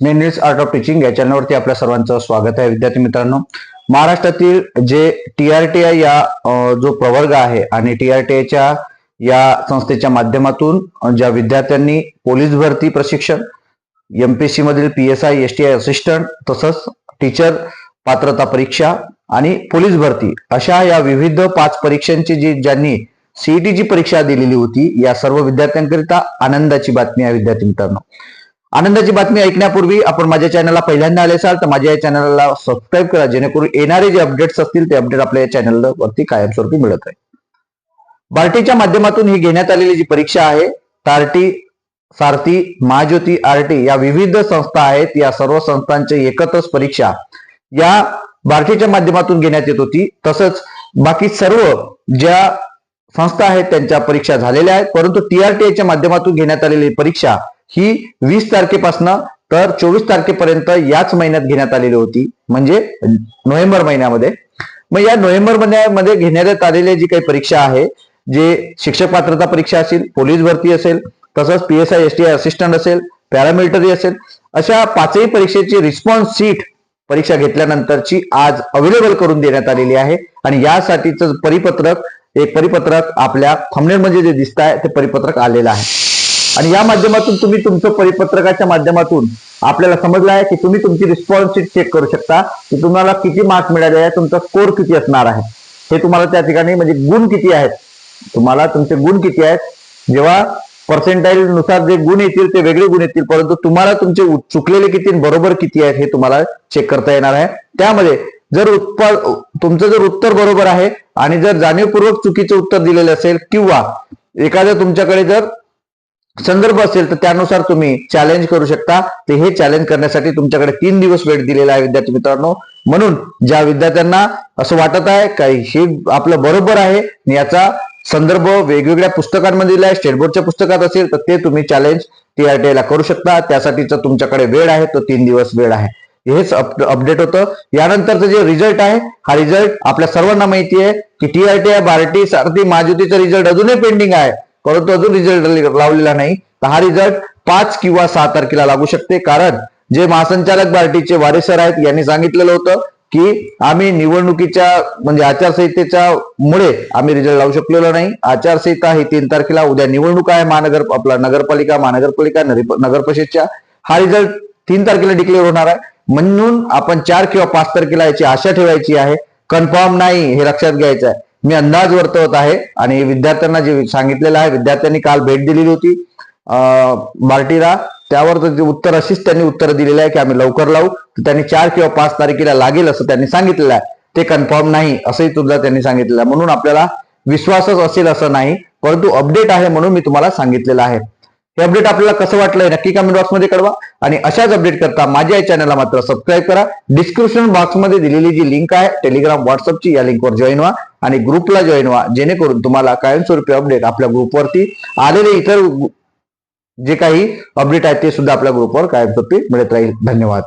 Main art of teaching या चॅनलवरती आपल्या सर्वांचं स्वागत आहे. विद्यार्थी मित्रांनो, महाराष्ट्रातील जे TRTI या जो प्रवर्ग आहे आणि TRTIच्या या संस्थेच्या माध्यमातून ज्या विद्यार्थ्यांनी पोलीस भरती प्रशिक्षण, MPSC मधील PSI STI असिस्टंट तसंच टीचर पात्रता परीक्षा आणि पोलीस भरती अशा या विविध 5 परीक्षांची ज्यांनी CETची परीक्षा दिलेली होती, या सर्व विद्यार्थ्यांकरिता आनंदाची बातमी आहे. विद्यार्थी मित्रांनो, आनंदाची बातमी ऐकण्यापूर्वी आपण माझ्या चॅनलला पहिल्यांदा आले असाल तर माझ्या या चॅनलला सबस्क्राईब करा, जेणेकरून येणारे जे अपडेट्स असतील ते अपडेट आपल्या या चॅनलवरती कायमस्वरूपी मिळत आहे. बार्टीच्या माध्यमातून ही घेण्यात आलेली जी परीक्षा आहे, तार्टी, सारथी, महाज्योती, आरटी या विविध संस्था आहेत. या सर्व संस्थांची एकत्रच परीक्षा या बार्टीच्या माध्यमातून घेण्यात येत होती. तसंच बाकी सर्व ज्या संस्था आहेत त्यांच्या परीक्षा झालेल्या आहेत, परंतु TRTIच्या माध्यमातून घेण्यात आलेली परीक्षा ही 20 तारखेपासून तर 24 तारखेपर्यंत याच महिन्यात घेण्यात आलेली होती, म्हणजे नोव्हेंबर महिन्यामध्ये. मग या नोव्हेंबर महिन्यामध्ये घेण्यात आलेली जी काही परीक्षा आहे, जे शिक्षक पात्रता परीक्षा असेल, पोलीस भरती असेल, तसंच PSI STI असिस्टंट असेल, पॅरामिलिटरी असेल, अशा 5ही परीक्षेची रिस्पॉन्स शीट परीक्षा घेतल्यानंतरची आज अवेलेबल करून देण्यात आलेली आहे. आणि यासाठीचं परिपत्रक आपल्या थंबनेलमध्ये जे दिसत आहे ते परिपत्रक आलेलं आहे. आणि या माध्यमातून तुम्ही तुमचं परिपत्रकाच्या माध्यमातून आपल्याला समजलं आहे की तुम्ही तुमची रिस्पॉन्स शीट चेक करू शकता की तुम्हाला किती मार्क्स मिळाले आहे, तुमचा स्कोर किती असणार आहे, हे तुम्हाला त्या ठिकाणी म्हणजे गुण किती आहेत, तुम्हाला तुमचे गुण किती आहेत. जेव्हा पर्सेंटाईल नुसार जे गुण येतील ते वेगळे गुण येतील, परंतु तुम्हाला तुमचे चुकलेले किती बरोबर किती आहेत हे तुम्हाला चेक करता येणार आहे. त्यामध्ये जर तुमचं जर उत्तर बरोबर आहे आणि जर जाणीवपूर्वक चुकीचं उत्तर दिलेलं असेल किंवा एखादं तुमच्याकडे जर संदर्भ असेल तर त्यानुसार तुम्ही चॅलेंज करू शकता. ते हे चॅलेंज करण्यासाठी तुमच्याकडे 3 दिवस वेळ दिलेला आहे. विद्यार्थी मित्रांनो, म्हणून ज्या विद्यार्थ्यांना असं वाटत आहे काही हे आपलं बरोबर आहे, याचा संदर्भ वेगवेगळ्या पुस्तकांमध्ये दिला आहे, स्टेट बोर्डच्या पुस्तकात असेल तर ते तुम्ही चॅलेंज TRTIला करू शकता. त्यासाठीचा तुमच्याकडे वेळ आहे तो 3 दिवस वेळ आहे. हेच अपडेट होतं. यानंतरचं जे रिझल्ट आहे, हा रिझल्ट आपल्या सर्वांना माहिती आहे की TRTI, बार्टी, सारथी, महाज्योतीचा रिझल्ट अजूनही पेंडिंग आहे, परंतु अजून रिझल्ट लावलेला नाही. तर हा रिझल्ट 5 किंवा 6 तारखेला लागू शकते. कारण जे महासंचालक बार्टीचे वारे सर आहेत यांनी सांगितलेलं होतं की आम्ही निवडणुकीच्या म्हणजे आचारसंहितेच्या मुळे आम्ही रिझल्ट लावू शकलेलो नाही. आचारसंहिता ही 3 तारखेला, उद्या निवडणूक आहे नगरपालिका, महानगरपालिका, नगर परिषदच्या. हा रिझल्ट 3 तारखेला डिक्लेअर होणार आहे, म्हणून आपण 4 किंवा 5 तारखेला याची आशा ठेवायची आहे. कन्फर्म नाही हे लक्षात घ्यायचं आहे. मी अंदाज वर्तवत आहे आणि विद्यार्थ्यांना जे सांगितलेलं आहे, विद्यार्थ्यांनी काल भेट दिलेली होती बार्टीला, त्यावर उत्तर अशीच त्यांनी उत्तर दिलेलं आहे की आम्ही लवकर लावू. त्यांनी 4 किंवा 5 तारखेला लागेल असं त्यांनी सांगितलेलं आहे. ते कन्फर्म नाही असंही सुद्धा त्यांनी सांगितलेलं आहे. म्हणून आपल्याला विश्वासच असेल असं नाही, परंतु अपडेट आहे म्हणून मी तुम्हाला सांगितलेलं आहे. हे अपडेट आपल्याला कसं वाटलंय नक्की कमेंट बॉक्समध्ये कळवा. आणि अशाच अपडेट करता माझ्या या चॅनलला मात्र सबस्क्राईब करा. डिस्क्रिप्शन बॉक्समध्ये दिलेली जी लिंक आहे टेलिग्राम, व्हॉट्सअपची, या लिंकवर जॉईन व्हा आणि ग्रुपला जॉईन व्हा, जेणेकरून तुम्हाला कायमस्वरूपी अपडेट आपल्या ग्रुपवरती आलेले इतर जे काही अपडेट आहेत ते सुद्धा आपल्या ग्रुपवर कायमस्वरूपी मिळत राहील. धन्यवाद.